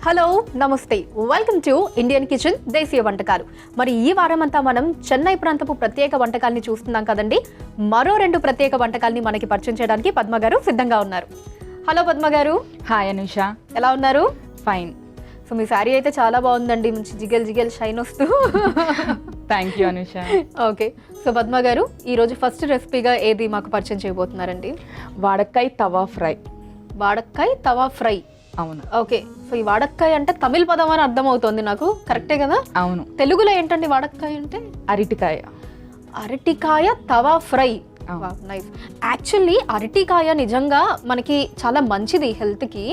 Hello నమస్తే, welcome to Indian kitchen దేశీయ వంటకాలు. మరి ఈ వారం అంతా మనం చెన్నై ప్రాంతపు ప్రత్యేక వంటకాల్ని చూస్తున్నాం కదండి. మరో 2 ప్రత్యేక వంటకాల్ని మనకి పరిచయం చేయడానికి పద్మ గారు సిద్ధంగా ఉన్నారు. హలో పద్మ గారు. హాయ్ అనుష. ఎలా ఉన్నారు? ఫైన్. సో మీ శారీ అయితే చాలా బాగుందండి, మంచి జిగల్ జిగల్ షైన్ వస్తూ. Thank you Anusha. Okay, so Padma గారు ఈరోజు ఫస్ట్ రెసిపీగా ఏది మాకు పరిచయం చేయబోతున్నారండి? వాడకాయ తవా ఫ్రై. వాడకాయ తవా ఫ్రై. అవును. ఓకే, సో ఈ వాడక్కాయ అంటే తమిళ పదం అని అర్థం అవుతుంది నాకు, కరెక్టే కదా? అవును. తెలుగులో ఏంటండి వాడక్కాయ అంటే? అరటికాయ. అరటికాయ తవా ఫ్రై. నైస్. యాక్చువల్లీ అరటికాయ నిజంగా మనకి చాలా మంచిది హెల్త్కి,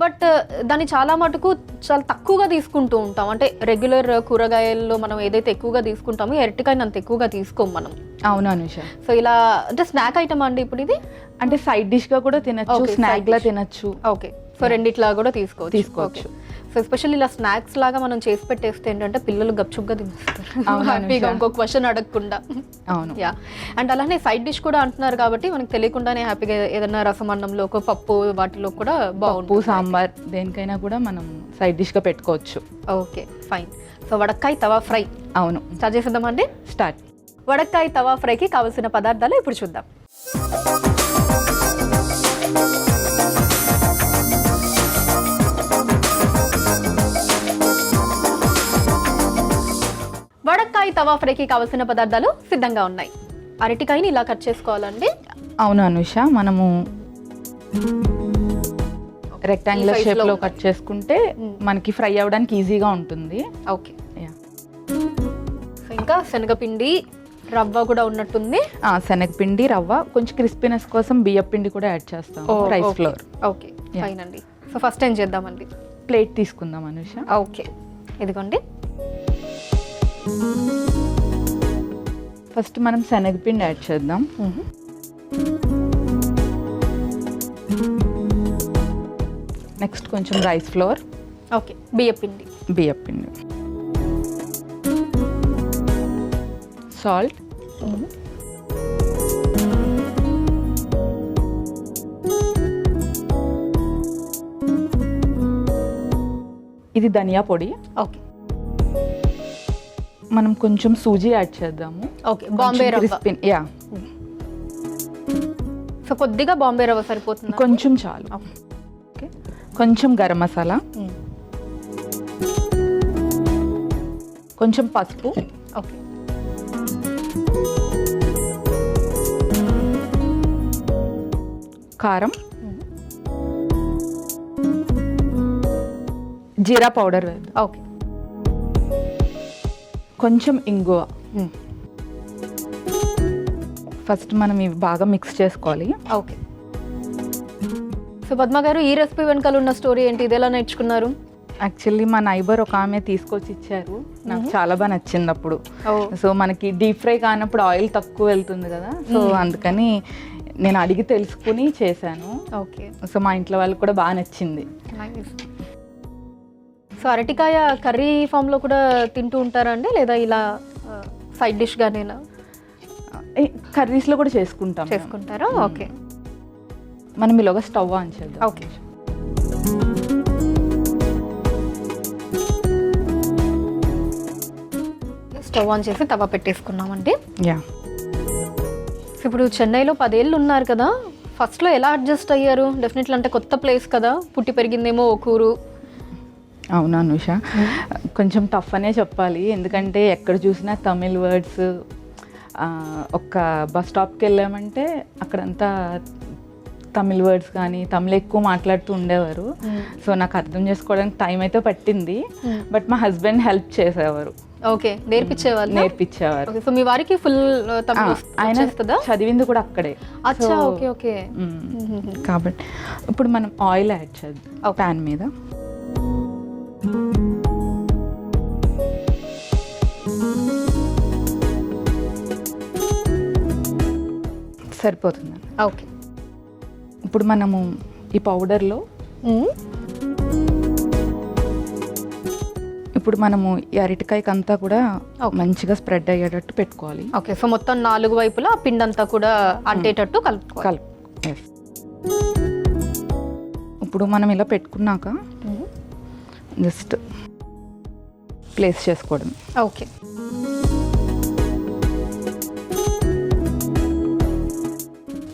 బట్ దాన్ని చాలా మటుకు చాలా తక్కువగా తీసుకుంటూ ఉంటాం. అంటే రెగ్యులర్ కూరగాయల్లో మనం ఏదైతే ఎక్కువగా తీసుకుంటామో అరటికాయని అంత ఎక్కువగా తీసుకోం మనం. అవును అనుష. సో ఇలా అంటే స్నాక్ ఐటమ్ అండి ఇప్పుడు ఇది? అంటే సైడ్ డిష్ గా కూడా తినచ్చు, స్నాక్ లా తినచ్చు. ఓకే, సో రెండిట్లా కూడా తీసుకోవచ్చు. సో ఎస్పెషల్లీ ఇలా స్నాక్స్ లాగా మనం చేసి పెట్టేస్తే ఏంటంటే పిల్లలు గప్చుప్గా తినేస్తారు హ్యాపీగా, ఇంకో క్వశ్చన్ అడగకుండా. అవును. యా, అండ్ అలానే సైడ్ డిష్ కూడా అంటున్నారు కాబట్టి మనకు తెలియకుండానే హ్యాపీగా ఏదైనా రసం అన్నంలో ఒక పప్పు వాటిలో కూడా బాగుంటుంది. సాంబార్ దేనికైనా కూడా మనం సైడ్ డిష్ గా పెట్టుకోవచ్చు. Okay fine. సో వడక్కాయ తవా ఫ్రై. అవును, స్టార్ట్ చేసేద్దామండి. స్టార్ట్. వడక్కాయ తవా ఫ్రైకి కావాల్సిన పదార్థాలు ఇప్పుడు చూద్దాం. వడక్కాయ తవా ఫ్రైకి కావాల్సిన పదార్థాలు సిద్ధంగా ఉన్నాయి. అరటికాయని ఇలా కట్ చేసుకోవాలండి. అవును అనుష, మనము రెక్టాంగులర్ షేప్ లో కట్ చేసుకుంటే మనకి ఫ్రై అవ్వడానికి ఈజీగా ఉంటుంది. ఓకే, ఇంకా శనగపిండి రవ్వ కూడా ఉన్నట్టుంది. శనగపిండి రవ్వ, కొంచెం క్రిస్పీనెస్ కోసం బియ్యం పిండి కూడా యాడ్ చేస్తాం, రైస్ ఫ్లోర్. ఓకే ఫైన్ అండి. సో ఫస్ట్ ఏం చేద్దామండి? ప్లేట్ తీసుకుందాం అనుష. ఓకే, ఇదిగోండి. ఫస్ట్ మనం శనగపిండి యాడ్ చేద్దాం. నెక్స్ట్ కొంచెం రైస్ ఫ్లోర్. ఓకే, బియ్యపిండి. సాల్ట్. ఇది ధనియా పొడి. ఓకే, మనం కొంచెం సూజీ యాడ్ చేద్దాము. ఓకే, బాంబే రవ్వ. యా, సో కొద్దిగా బాంబే రవ్వ సరిపోతుంది, కొంచెం చాలు. ఓకే, కొంచెం గరం మసాలా, కొంచెం పసుపు. ఓకే, కారం, జీరా పౌడర్. ఓకే, కొంచెం ఇంగువ. ఫస్ట్ మనం ఇవి బాగా మిక్స్ చేసుకోవాలి. ఓకే. సో పద్మ గారు, ఈ రెసిపీ వెనకాల ఉన్న స్టోరీ ఏంటి? ఇది ఎలా నేర్చుకున్నారు? యాక్చువల్లీ మా నైబర్ ఒక ఆమె తీసుకొచ్చి ఇచ్చారు, నాకు చాలా బాగా నచ్చింది అప్పుడు. సో మనకి డీప్ ఫ్రై కానప్పుడు ఆయిల్ తక్కువ వెళ్తుంది కదా, సో అందుకని నేను అడిగి తెలుసుకుని చేశాను. ఓకే, సో మా ఇంట్లో వాళ్ళకి కూడా బాగా నచ్చింది. సో అరటికాయ కర్రీ ఫామ్లో కూడా తింటూ ఉంటారా అండి, లేదా ఇలా సైడ్ డిష్గానేనా? కర్రీస్లో కూడా చేసుకుంటారా? ఓకే, మనం ఇలాగా స్టవ్ ఆన్ చేద్దాం. ఓకే, స్టవ్ ఆన్ చేసి తవా పెట్టేసుకున్నామండి. యా. ఇప్పుడు చెన్నైలో 10 ఏళ్ళు ఉన్నారు కదా, ఫస్ట్లో ఎలా అడ్జస్ట్ అయ్యారు? డెఫినెట్లీ అంటే కొత్త ప్లేస్ కదా, పుట్టి పెరిగిందేమో ఒకూరు. అవునా అనుష, కొంచెం టఫ్ అనే చెప్పాలి, ఎందుకంటే ఎక్కడ చూసినా తమిళ్ వర్డ్స్. ఒక్క బస్ స్టాప్కి వెళ్ళామంటే అక్కడంతా తమిళ్ వర్డ్స్ కానీ తమిళ్ ఎక్కువ మాట్లాడుతూ ఉండేవారు. సో నాకు అర్థం చేసుకోవడానికి టైం అయితే పట్టింది, బట్ మా హస్బెండ్ హెల్ప్ చేసేవారు. ఓకే, నేర్పించేవారు. సో మీ వారికి ఫుల్ ఆయన చదివింది కూడా అక్కడే. అచ్చా, ఓకే ఓకే. కాబట్టి ఇప్పుడు మనం ఆయిల్ యాడ్ చేద్దాం ప్యాన్ మీద. సరిపోతుంది. ఓకే, ఇప్పుడు మనము ఈ పౌడర్లో ఇప్పుడు మనము ఈ అరటికాయకి అంతా కూడా మంచిగా స్ప్రెడ్ అయ్యేటట్టు పెట్టుకోవాలి. ఓకే, సో మొత్తం 4 వైపులా పిండి అంతా కూడా అంటేటట్టు కలుపుకోవాలి. ఇప్పుడు మనం ఇలా పెట్టుకున్నాక జస్ట్ ప్లేస్ చేసుకోవడం. ఓకే.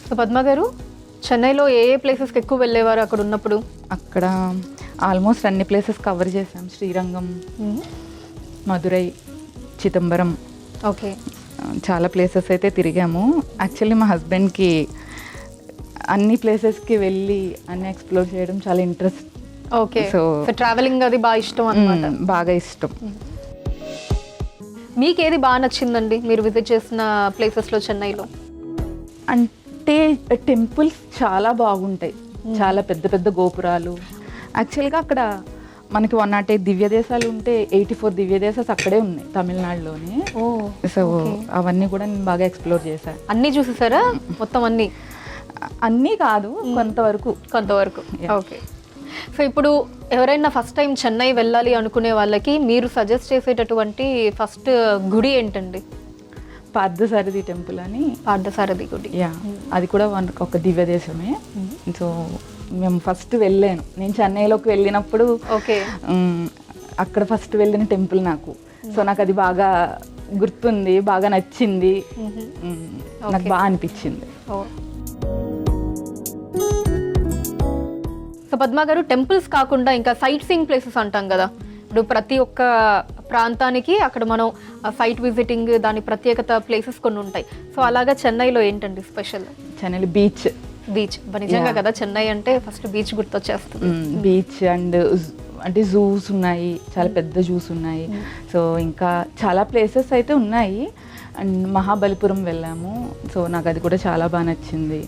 సో పద్మ గారు, చెన్నైలో ఏ ఏ ప్లేసెస్కి ఎక్కువ వెళ్ళేవారు అక్కడ ఉన్నప్పుడు? అక్కడ ఆల్మోస్ట్ అన్ని ప్లేసెస్ కవర్ చేసాం. శ్రీరంగం, మదురై, చిదంబరం, ఓకే, చాలా ప్లేసెస్ అయితే తిరిగాము. యాక్చువల్లీ మా హస్బెండ్కి అన్ని ప్లేసెస్కి వెళ్ళి అన్ని ఎక్స్ప్లోర్ చేయడం చాలా ఇంట్రెస్ట్. ఓకే, సో ట్రావెలింగ్ అది బాగా ఇష్టం అన్నమాట. బాగా ఇష్టం. మీకు ఏది బాగా నచ్చిందండి మీరు విజిట్ చేసిన ప్లేసెస్లో చెన్నైలో? అంటే టెంపుల్స్ చాలా బాగుంటాయి, చాలా పెద్ద పెద్ద గోపురాలు. యాక్చువల్గా అక్కడ మనకి 108 దివ్య దేశాలు ఉంటే 84 దివ్య దేశాలు అక్కడే ఉన్నాయి తమిళనాడులోనే. సో అవన్నీ కూడా నేను బాగా ఎక్స్ప్లోర్ చేశాను. అన్నీ చూసేసారా మొత్తం? అన్నీ కాదు, కొంతవరకు. ఓకే. సో ఇప్పుడు ఎవరైనా ఫస్ట్ టైం చెన్నై వెళ్ళాలి అనుకునే వాళ్ళకి మీరు సజెస్ట్ చేసేటటువంటి ఫస్ట్ గుడి ఏంటండి? పార్థసారథి టెంపుల్ అని. పార్థసారథి గుడి, అది కూడా ఒక దివ్య దేశమే. సో మేము ఫస్ట్ వెళ్ళాను, నేను చెన్నైలోకి వెళ్ళినప్పుడు. ఓకే. అక్కడ ఫస్ట్ వెళ్ళిన టెంపుల్ నాకు. సో నాకు అది బాగా గుర్తుంది, బాగా నచ్చింది, నాకు బాగా అనిపించింది. సో పద్మ గారు, టెంపుల్స్ కాకుండా ఇంకా సైట్ సీయింగ్ ప్లేసెస్ అంటాం కదా, ఇప్పుడు ప్రతి ఒక్క ప్రాంతానికి అక్కడ మనం సైట్ విజిటింగ్, దాని ప్రత్యేకత ప్లేసెస్ కొన్ని ఉంటాయి. సో అలాగా చెన్నైలో ఏంటండి స్పెషల్? చెన్నైలో బీచ్. నిజంగా కదా, చెన్నై అంటే ఫస్ట్ బీచ్ గుర్తొచ్చేస్తుంది. బీచ్ అండ్ అంటే జూస్ ఉన్నాయి, చాలా పెద్ద జూస్ ఉన్నాయి. సో ఇంకా చాలా ప్లేసెస్ అయితే ఉన్నాయి. అండ్ మహాబలిపురం వెళ్ళాము, సో నాకు అది కూడా చాలా బాగా నచ్చింది.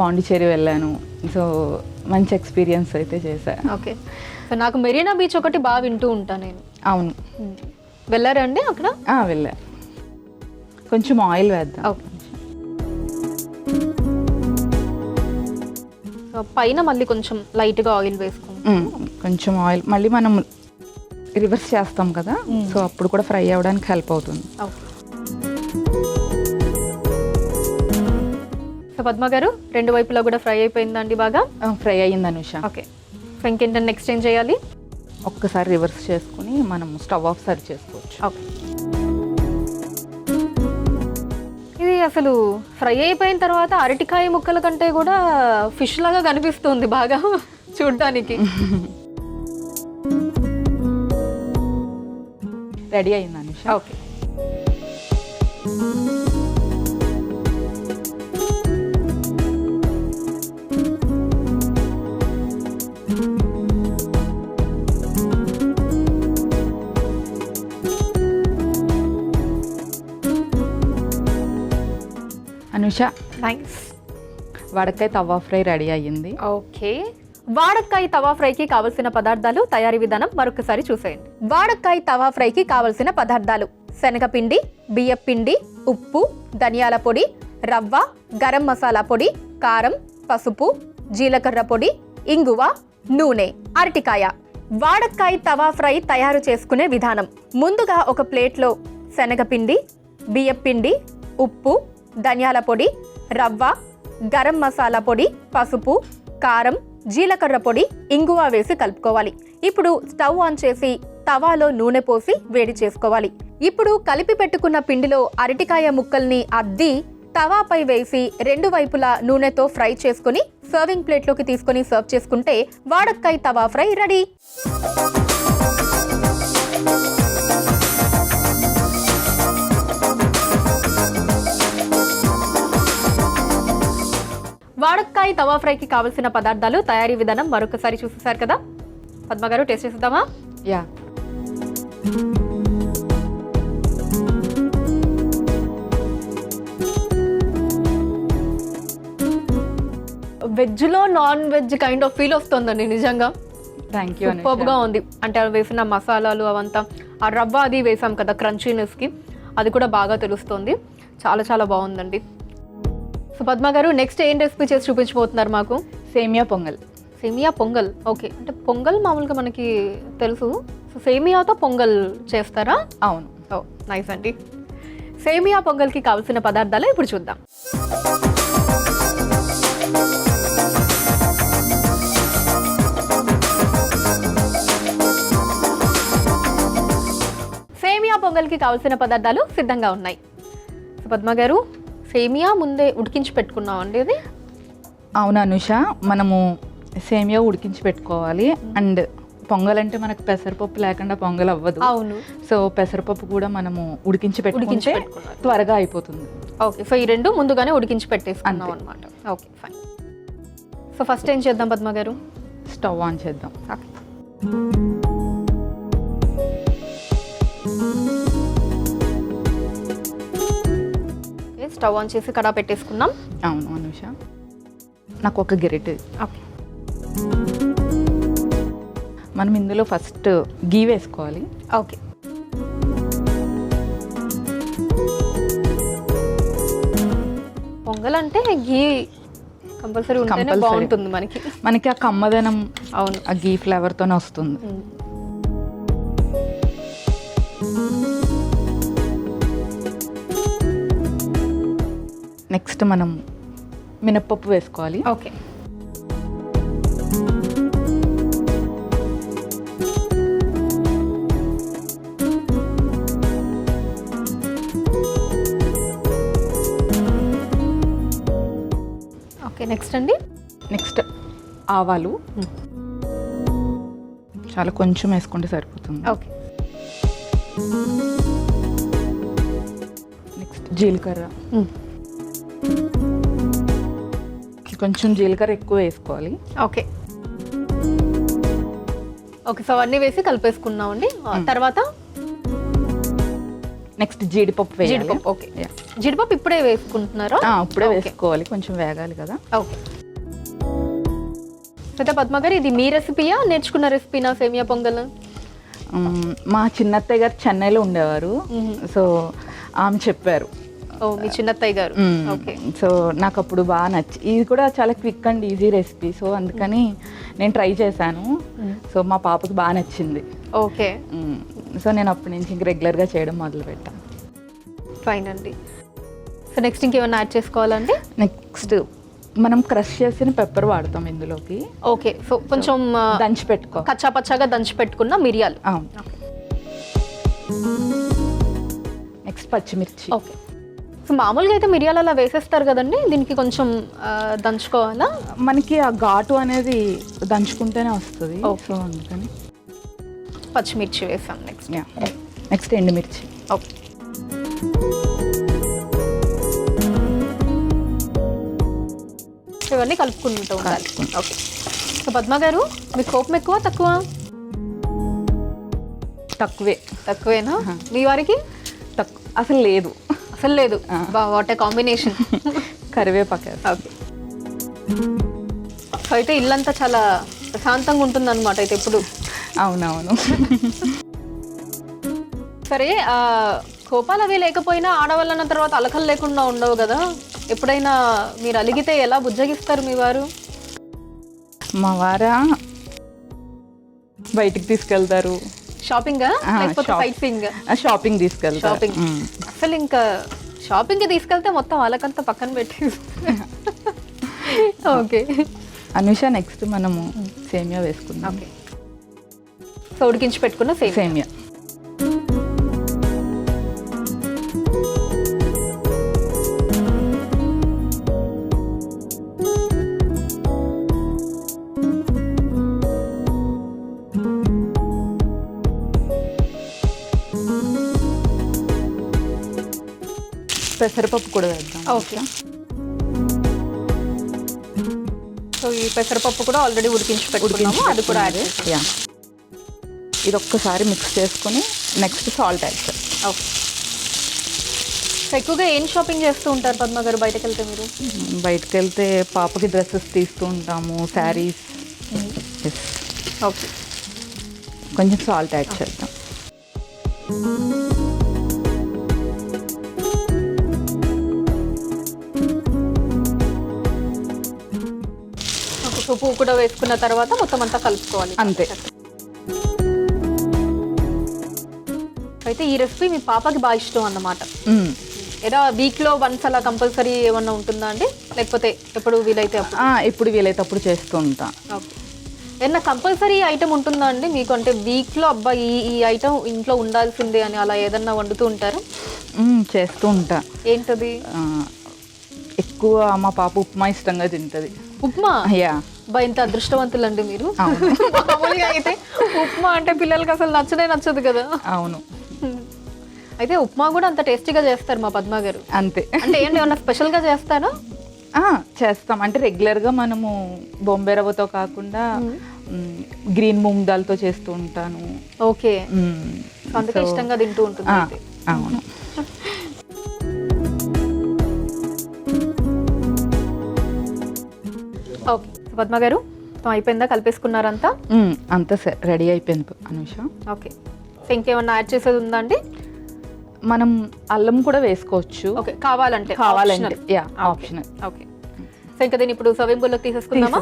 పాండిచేరి వెళ్ళాను, సో మంచి ఎక్స్పీరియన్స్ అయితే చేశాను. ఓకే. సో నాకు మెరీనా బీచ్ ఒకటి బాగా వింటూ ఉంటాను నేను. అవును, వెళ్ళారా అండి అక్కడ? వెళ్ళా. కొంచెం ఆయిల్ వేద్దాం. ఓకే. సో పైన మళ్ళీ కొంచెం లైట్గా ఆయిల్ వేసుకుంటాం. కొంచెం ఆయిల్ మళ్ళీ మనం రివర్స్ చేస్తాం కదా, సో అప్పుడు కూడా ఫ్రై అవ్వడానికి హెల్ప్ అవుతుంది. సో పద్మ గారు, రెండు వైపులా కూడా ఫ్రై అయిపోయిందండి? బాగా ఫ్రై అయ్యింది అనుష. ఓకే. సో ఇంకేంటంటే నెక్స్ట్ ఏం చేయాలి? ఒక్కసారి రివర్స్ చేసుకుని మనం స్టవ్ ఆఫ్ సర్వ్ చేసుకోవచ్చు. ఓకే. ఇది అసలు ఫ్రై అయిపోయిన తర్వాత అరటికాయ ముక్కల కంటే కూడా ఫిష్ లాగా కనిపిస్తుంది బాగా చూడ్డానికి. రెడీ అయింది అనుష. ఓకే. అనుష, థ్యాంక్స్. వాడకాయ తవా ఫ్రై రెడీ అయ్యింది. ఓకే. వాడకాయ తవా ఫ్రైకి కావలసిన పదార్థాలు, తయారీ విధానం మరొకసారి చూసేయండి. వాడకాయ తవా ఫ్రైకి కావలసిన పదార్థాలు: శనగపిండి, బియ్యపిండి, ఉప్పు, ధనియాల పొడి, రవ్వ, గరం మసాలా పొడి, కారం, పసుపు, జీలకర్ర పొడి, ఇంగువ, నూనె, అరటికాయ. వాడకాయ తవా ఫ్రై తయారు చేసుకునే విధానం: ముందుగా ఒక ప్లేట్లో శనగపిండి, బియ్యపిండి, ఉప్పు, ధనియాల పొడి, రవ్వ, గరం మసాలా పొడి, పసుపు, కారం, జీలకర్ర పొడి, ఇంగువ వేసి కలుపుకోవాలి. ఇప్పుడు స్టవ్ ఆన్ చేసి తవాలో నూనె పోసి వేడి చేసుకోవాలి. ఇప్పుడు కలిపి పెట్టుకున్న పిండిలో అరటికాయ ముక్కల్ని అద్ది తవాపై వేసి రెండు వైపులా నూనెతో ఫ్రై చేసుకుని సర్వింగ్ ప్లేట్లోకి తీసుకొని సర్వ్ చేసుకుంటే వాడకాయ తవా ఫ్రై రెడీ. వాడకాయ తవా ఫ్రైకి కావలసిన పదార్థాలు, తయారీ విధానం మరొకసారి చూసేశారు కదా. పద్మ గారు, టేస్ట్ చేసేద్దామా? యా. వెజ్లో non veg kind of feel వస్తుందండి నిజంగా. Thank you. సూపర్గా ఉంది. అంటే అవి వేసిన మసాలాలు అవంతా, ఆ రవ్వ అది వేసాం కదా క్రంచీనెస్కి, అది కూడా బాగా తెలుస్తుంది. చాలా చాలా బాగుందండి. సో పద్మ గారు, నెక్స్ట్ ఏం రెసిపీ చేసి చూపించబోతున్నారు మాకు? సేమియా పొంగల్. సేమియా పొంగల్. ఓకే. అంటే పొంగల్ మామూలుగా మనకి తెలుసు, సో సేమియాతో పొంగల్ చేస్తారా? అవును. ఓ నైస్ అండి. సేమియా పొంగల్కి కావాల్సిన పదార్థాలు ఇప్పుడు చూద్దాం. పొంగల్కి కావాల్సిన పదార్థాలు సిద్ధంగా ఉన్నాయి. సో పద్మ గారు, సేమియా ముందే ఉడికించి పెట్టుకున్నాం అండి ఇది? అవును అనుష, మనము సేమియా ఉడికించి పెట్టుకోవాలి. అండ్ పొంగల్ అంటే మనకు పెసరపప్పు లేకుండా పొంగల్ అవ్వదు. అవును. సో పెసరపప్పు కూడా మనము ఉడికించి పెట్టుకుంటే త్వరగా అయిపోతుంది. ఓకే, సో ఈ రెండు ముందుగానే ఉడికించి పెట్టేసుకున్నాం అనమాట. Okay fine. సో ఫస్ట్ ఏం చేద్దాం పద్మ గారు? స్టవ్ ఆన్ చేద్దాం. స్టవ్ ఆన్ చేసి కడా పెట్టేసుకున్నాం. అవును అనుష, నాకు ఒక గెరిటె. ఓకే, మనం ఇందులో ఫస్ట్ గీ వేసుకోవాలి. ఓకే. పొంగల్ అంటే గీ కంపల్సరీ ఉంటేనే బాగుంటుంది మనకి ఆ కమ్మదనం. అవును, ఆ గీ ఫ్లేవర్తోనే వస్తుంది. నెక్స్ట్ మనం మినప్పప్పు వేసుకోవాలి. ఓకే. ఓకే, నెక్స్ట్ అండి? నెక్స్ట్ ఆవాలు. చాలా కొంచెం వేసుకుంటే సరిపోతుంది. ఓకే. నెక్స్ట్ జీలకర్ర. కొంచెం జీలకర్ర ఎక్కువ వేసుకోవాలి. ఓకే. ఓకే, సో అవన్నీ వేసి కలిపేసుకున్నాం అండి. తర్వాత నెక్స్ట్ జీడిపప్పు వేయాలి. జీడిపప్పు. ఓకే, జీడిపప్పు ఇప్పుడే వేసుకుంటున్నారా? ఇప్పుడే వేసుకోవాలి, కొంచెం వేగాలి కదా. ఓకే. అయితే పద్మ గారు, ఇది మీ రెసిపీయా, నేర్చుకున్న రెసిపీనా సేమియా పొంగల్? మా చిన్నత్తయ్య గారు చెన్నైలో ఉండేవారు. సో ఆమె చెప్పారు. ఓ, మీ చిన్నత్తయ్య గారు. ఓకే. సో నాకు అప్పుడు బాగా నచ్చి, ఇది కూడా చాలా quick and easy recipe. So అందుకని నేను ట్రై చేశాను. సో మా పాపకు బాగా నచ్చింది. ఓకే. సో నేను అప్పటి నుంచి ఇంక రెగ్యులర్గా చేయడం మొదలుపెట్టాను. ఫైన్ అండి. సో నెక్స్ట్ ఇంకేమైనా యాడ్ చేసుకోవాలండి? నెక్స్ట్ మనం క్రష్ చేసిన పెప్పర్ వాడతాం ఇందులోకి. ఓకే, సో కొంచెం దంచి పెట్టుకో, కచ్చా పచ్చాగా దంచి పెట్టుకున్న మిరియాలు. నెక్స్ట్ పచ్చిమిర్చి. ఓకే. సో మామూలుగా అయితే మిరియాలు అలా వేసేస్తారు కదండి, దీనికి కొంచెం దంచుకోవాలా? మనకి ఆ ఘాటు అనేది దంచుకుంటేనే వస్తుంది. సో అందుకని పచ్చిమిర్చి వేసాం. నెక్స్ట్ ఎండుమిర్చి. ఓకే. ఇవన్నీ కలుపుకుంటూ ఉండాలి. ఓకే. సో పద్మ గారు, మీ కోపం ఎక్కువ తక్కువ? తక్కువేనా? మీ వారికి అసలు లేదు. అసలు లేదు. What a combination. కరివేపాకు. ఓకే. సో అయితే ఇల్లంతా చాలా ప్రశాంతంగా ఉంటుంది అనమాట అయితే ఎప్పుడు. అవునవును. సరే, కోపాలు అవి లేకపోయినా ఆడవాళ్ళన్న తర్వాత అలకలు లేకుండా ఉండవు కదా. ఎప్పుడైనా మీరు అలిగితే ఎలా బుజ్జగిస్తారు మీ వారు? మా వారా బయటికి తీసుకెళ్తారు. షాపింగ్ లేకపోతే సైట్సింగ్? షాపింగ్ తీసుకెళ్తారు. షాపింగ్. అసలు ఇంకా షాపింగ్కి తీసుకెళ్తే మొత్తం వాళ్ళకంతా పక్కన పెట్టి. ఓకే అనుష, నెక్స్ట్ మనము సేమియా వేసుకుందాం. ఓకే. సో ఉడికించి పెట్టుకున్న సేమియా. పెసరపప్పు కూడా వేద్దాం. ఓకే. సో ఈ పెసరపప్పు కూడా ఆల్రెడీ ఉడికించి పెట్టుకున్నాము, అది కూడా యాడ్ చేస్తాం. ఇది ఒక్కసారి మిక్స్ చేసుకొని నెక్స్ట్ సాల్ట్ యాడ్ చేస్తాం. ఓకే. సో ఎక్కువగా ఏం షాపింగ్ చేస్తూ ఉంటారు పద్మ గారు బయటకు వెళ్తే మీరు? బయటకు వెళ్తే పాపకి డ్రెస్సెస్ తీస్తూ ఉంటాము, శారీస్. ఓకే. కొంచెం సాల్ట్ యాడ్ చేద్దాం. ఉప్పు కూడా వేసుకున్న తర్వాత మొత్తం అంతా కలుపుకోవాలి. అంతే. అయితే ఈ రెసిపీ మీ పాపకి బాగా ఇష్టం అన్నమాట. ఏదో వీక్లో వన్స్ అలా కంపల్సరీ ఏమన్నా ఉంటుందా అండి, లేకపోతే ఎప్పుడు వీలైతే అప్పుడు? ఎప్పుడు వీలైతే అప్పుడు చేస్తూ ఉంటా. ఓకే. ఏదన్నా కంపల్సరీ ఐటమ్ ఉంటుందా అండి మీకు? అంటే వీక్లో అబ్బా ఈ ఐటమ్ ఇంట్లో ఉండాల్సిందే అని అలా ఏదన్నా వండుతూ ఉంటారు? చేస్తూ ఉంటా. ఏంటది? ఎక్కువ మా పాప ఉప్మా ఇష్టంగా తింటుంది. ఉప్మా? యా. బా ఎంత అదృష్టవంతులండి మీరు. మామూలుగా అయితే ఉప్మా అంటే పిల్లలకి అసలు నచ్చదు కదా. అవును. అయితే ఉప్మా కూడా అంత టేస్టీగా చేస్తారు మా పద్మ గారు. అంతే. అంటే ఏంటి ఏమన్నా స్పెషల్గా చేస్తారా? చేస్తాం. అంటే రెగ్యులర్గా మనము బొంబే రవ్వతో కాకుండా గ్రీన్ మూంగ్ దాల్తో చేస్తూ ఉంటాను. ఓకే. అందుకే ఇష్టంగా తింటూ ఉంటుంది. అవును. ఓకే పద్మ గారు అయిపోయిందా? కలిపేసుకున్నారంతా? అంతా రెడీ అయిపోయింది అనూష. ఓకే. సో ఇంకేమన్నా యాడ్ చేసేది ఉందా అండి? మనం అల్లం కూడా వేసుకోవచ్చు. ఓకే, కావాలంటే. Yeah, optional. ఓకే. సో ఇంకా దీన్ని ఇప్పుడు సర్వింగ్ బౌల్లోకి తీసేసుకుందాం.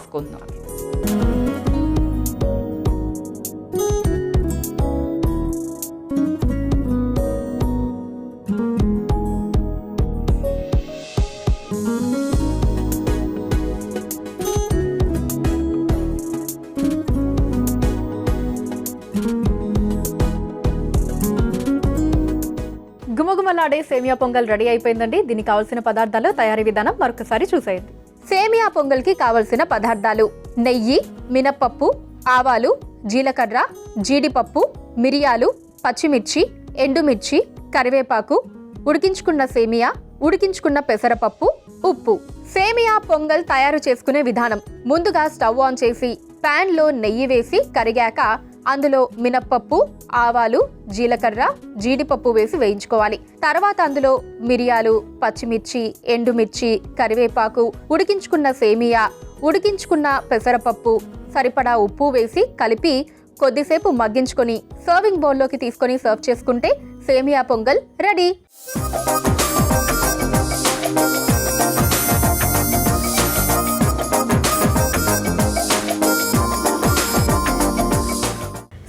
గుమగుమలాడే సేమియా పొంగల్ రెడీ అయిపోయిందండి. దీనికి కావాల్సిన పదార్థాలు, తయారీ విధానం మరొకసారి చూసేయండి. సేమియా పొంగల్కి కావలసిన పదార్థాలు: నెయ్యి, మినప్పప్పు, ఆవాలు, జీలకర్ర, జీడిపప్పు, మిరియాలు, పచ్చిమిర్చి, ఎండుమిర్చి, కరివేపాకు, ఉడికించుకున్న సేమియా, ఉడికించుకున్న పెసరపప్పు, ఉప్పు. సేమియా పొంగల్ తయారు చేసుకునే విధానం: ముందుగా స్టవ్ ఆన్ చేసి పాన్ లో నెయ్యి వేసి కరిగాక అందులో మినప్పప్పు, ఆవాలు, జీలకర్ర, జీడిపప్పు వేసి వేయించుకోవాలి. తర్వాత అందులో మిరియాలు, పచ్చిమిర్చి, ఎండుమిర్చి, కరివేపాకు, ఉడికించుకున్న సేమియా, ఉడికించుకున్న పెసరపప్పు, సరిపడా ఉప్పు వేసి కలిపి కొద్దిసేపు మగ్గించుకొని సర్వింగ్ బౌల్లోకి తీసుకొని సర్వ్ చేసుకుంటే సేమియా పొంగల్ రెడీ.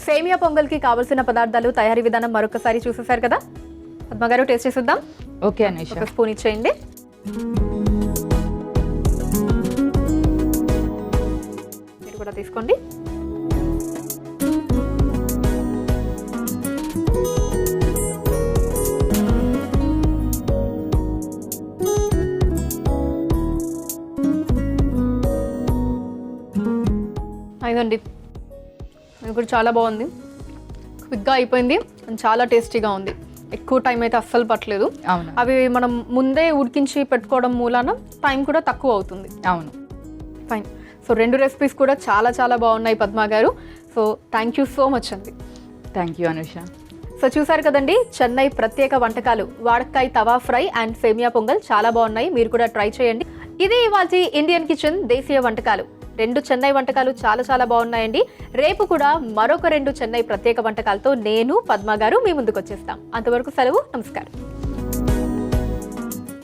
సేమియా పొంగల్కి కావాల్సిన పదార్థాలు, తయారీ విధానం మరొకసారి చూసేశారు కదా. పద్మ గారు టేస్ట్ చేసేద్దాం. ఓకే అనీష. ఒక స్పూన్ ఇచ్చేయండి. మీరు కూడా తీసుకోండి. అదండి, ఇది కూడా చాలా బాగుంది. క్విక్గా అయిపోయింది అండ్ చాలా టేస్టీగా ఉంది. ఎక్కువ టైం అయితే అస్సలు పట్టలేదు. అవును. అవి మనం ముందే ఉడికించి పెట్టుకోవడం మూలాన టైం కూడా తక్కువ అవుతుంది. అవును. ఫైన్. సో 2 రెసిపీస్ కూడా చాలా చాలా బాగున్నాయి పద్మ గారు. So thank you so much అండి. Thank you Anusha. సో చూసారు కదండి, చెన్నై ప్రత్యేక వంటకాలు వాడకాయ తవా ఫ్రై అండ్ సేమియా పొంగల్ చాలా బాగున్నాయి. మీరు కూడా ట్రై చేయండి. ఇది ఇవాల్టి ఇండియన్ కిచెన్ దేశీయ వంటకాలు. 2 చెన్నై వంటకాలు చాలా చాలా బాగున్నాయండి. రేపు కూడా మరొక 2 చెన్నై ప్రత్యేక వంటకాలతో నేను పద్మ గారు మీ ముందుకు వచ్చేస్తాం. అంతవరకు సెలవు. నమస్కారం.